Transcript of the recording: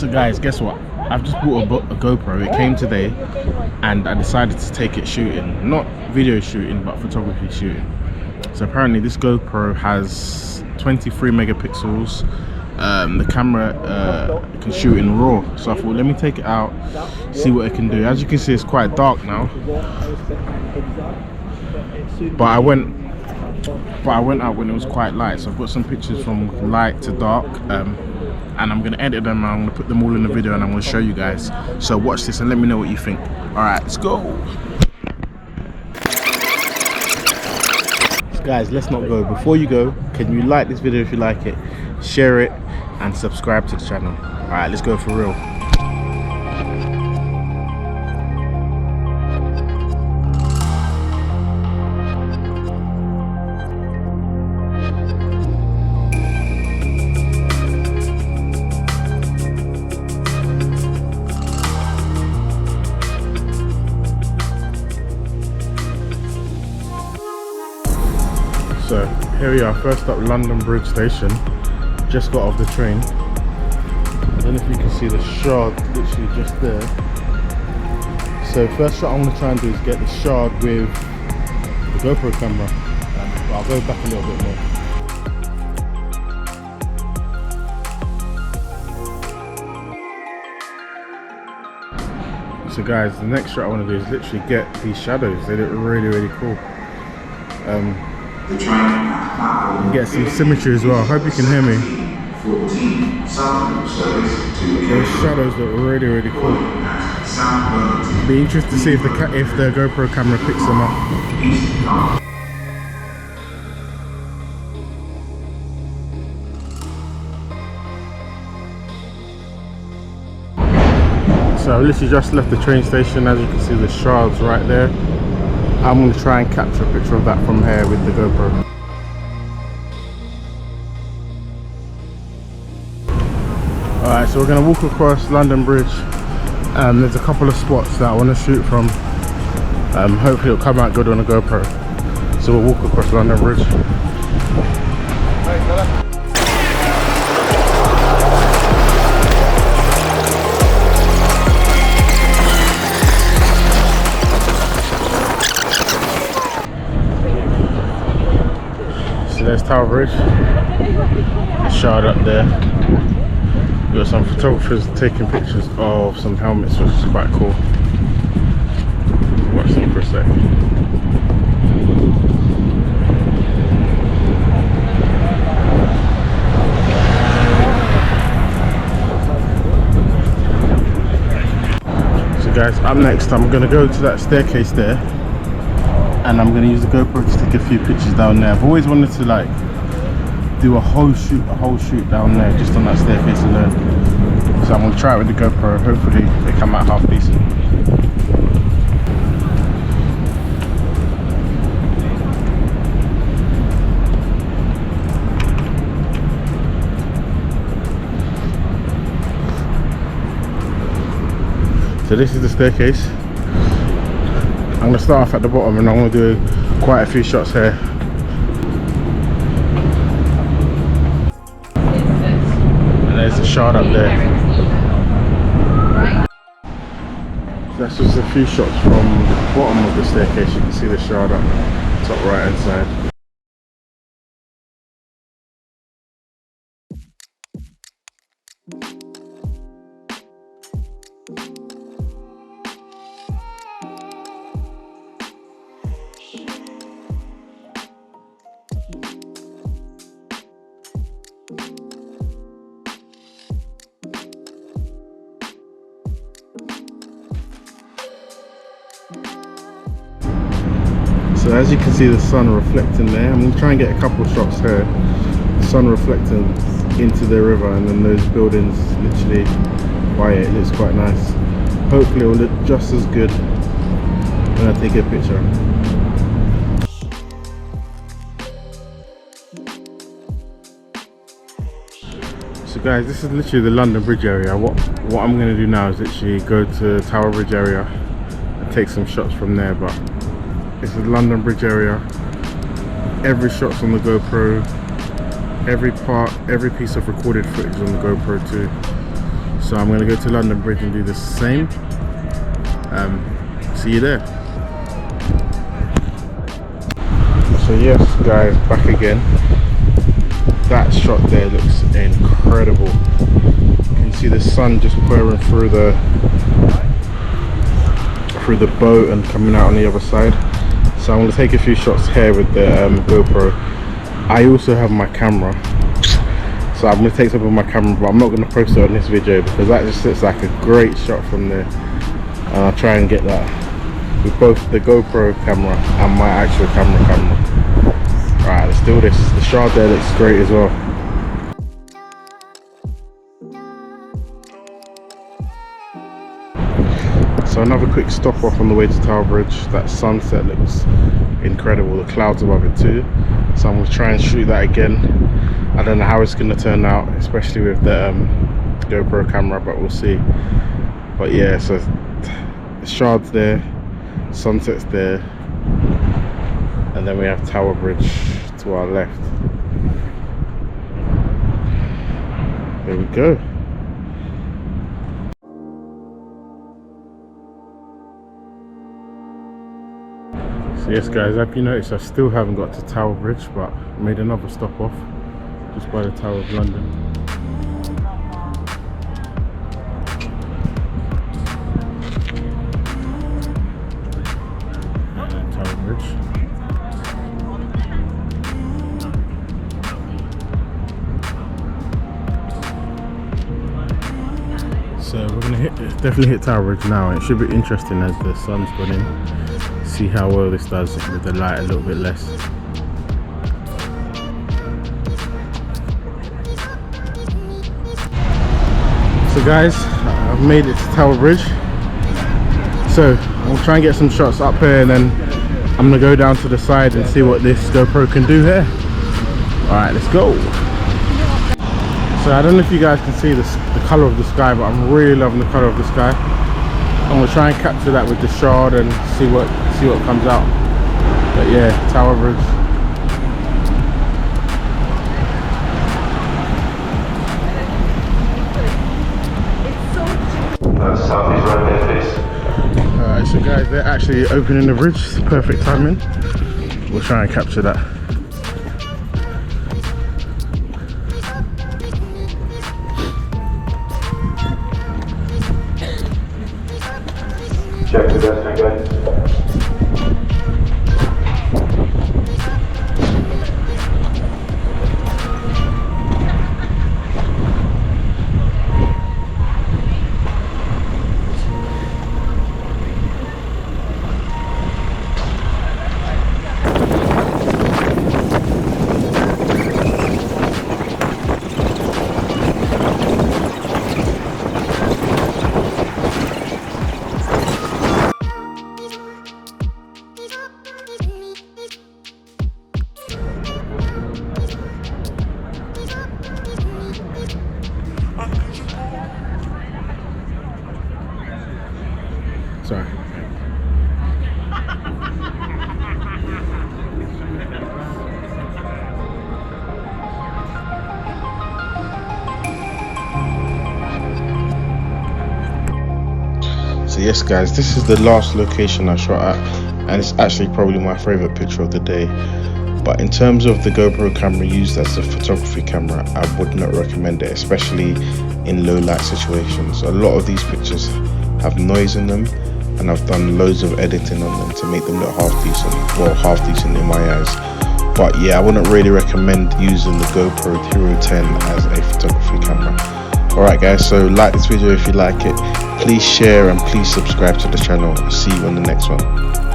So guys, guess what? I've just bought a GoPro. It came today and I decided to take it shooting. Not video shooting, but photography shooting. So apparently this GoPro has 23 megapixels. The camera can shoot in RAW. So I thought, let me take it out, see what it can do. As you can see, it's quite dark now. But I went out when it was quite light. So I've got some pictures from light to dark. And I'm going to edit them, I'm going to put them all in the video, and I'm going to show you guys. So watch this and let me know what you think. Alright, let's go. So guys, let's not go. Before you go, can you like this video if you like it, share it, and subscribe to the channel. Alright, let's go for real. So here we are, first up, London Bridge Station. Just got off the train. I don't know if you can see the shard literally just there. So first shot I want to try and do is get the shard with the GoPro camera. But I'll go back a little bit more. So guys, the next shot I want to do is literally get these shadows. They look really, really cool. Get some symmetry as well. I hope you can hear me. Those shadows look really, really cool. Be interested to see if the GoPro camera picks them up. So I literally just left the train station. As you can see, the shards right there. I'm going to try and capture a picture of that from here with the GoPro. Alright, so we're going to walk across London Bridge. There's a couple of spots that I want to shoot from. Hopefully it'll come out good on a GoPro. So we'll walk across London Bridge. There's Tower Bridge, the shard up there. We've got some photographers taking pictures of some helmets, which is quite cool. Watch them for a sec. So guys, up next I'm going to go to that staircase there. And I'm going to use the GoPro to take a few pictures down there. I've always wanted to like do a whole shoot down there just on that staircase alone. So I'm going to try it with the GoPro. Hopefully they come out half decent. So this is the staircase. I'm going to start off at the bottom and I'm going to do quite a few shots here. And there's the shard up there. That's just a few shots from the bottom of the staircase. You can see the shard up top right hand side. So as you can see the sun reflecting there, I'm going to try and get a couple of shots here. The sun reflecting into the river and then those buildings literally by it. It looks quite nice. Hopefully it will look just as good when I take a picture. So guys, this is literally the London Bridge area. What I'm going to do now is literally go to Tower Bridge area and take some shots from there. But this is the London Bridge area. Every shot's on the GoPro. Every piece of recorded footage on the GoPro too. So I'm going to go to London Bridge and do the same. See you there. So yes guys, back again. That shot there looks incredible. You can see the sun just pouring through the boat and coming out on the other side. So I'm going to take a few shots here with the GoPro. I also have my camera, so I'm going to take some of my camera, but I'm not going to post it on this video because that just looks like a great shot from there. And I'll try and get that with both the GoPro camera and my actual camera. Alright, let's do this. The shard there looks great as well. So another quick stop off on the way to Tower Bridge. That sunset looks incredible, the clouds above it too. So I'm going to try and shoot that again. I don't know how it's going to turn out, especially with the GoPro camera, but we'll see. But yeah, so the shard's there, sunset's there, and then we have Tower Bridge to our left. There we go. So yes guys, have you noticed I still haven't got to Tower Bridge, but I made another stop off just by the Tower of London. And Tower Bridge. So we're gonna definitely hit Tower Bridge now, and it should be interesting as the sun's gone in. See how well this does with the light a little bit less. So guys, I've made it to Tower Bridge. So I'll try and get some shots up here, and then I'm gonna go down to the side and see what this GoPro can do here. Alright, let's go. So I don't know if you guys can see the colour of the sky, but I'm really loving the colour of the sky. I'm gonna try and capture that with the shard and see what comes out. But yeah, Tower Bridge. Alright, so guys, they're actually opening the bridge. It's perfect timing. We'll try and capture that. Check the destiny, guys. Sorry. So yes guys, this is the last location I shot at, and it's actually probably my favorite picture of the day. But in terms of the GoPro camera used as a photography camera, I would not recommend it, especially in low light situations. A lot of these pictures have noise in them, and I've done loads of editing on them to make them look half decent. Well, half decent in my eyes. But yeah, I wouldn't really recommend using the GoPro Hero 10 as a photography camera. Alright guys, so like this video if you like it, please share and please subscribe to the channel. See you on the next one.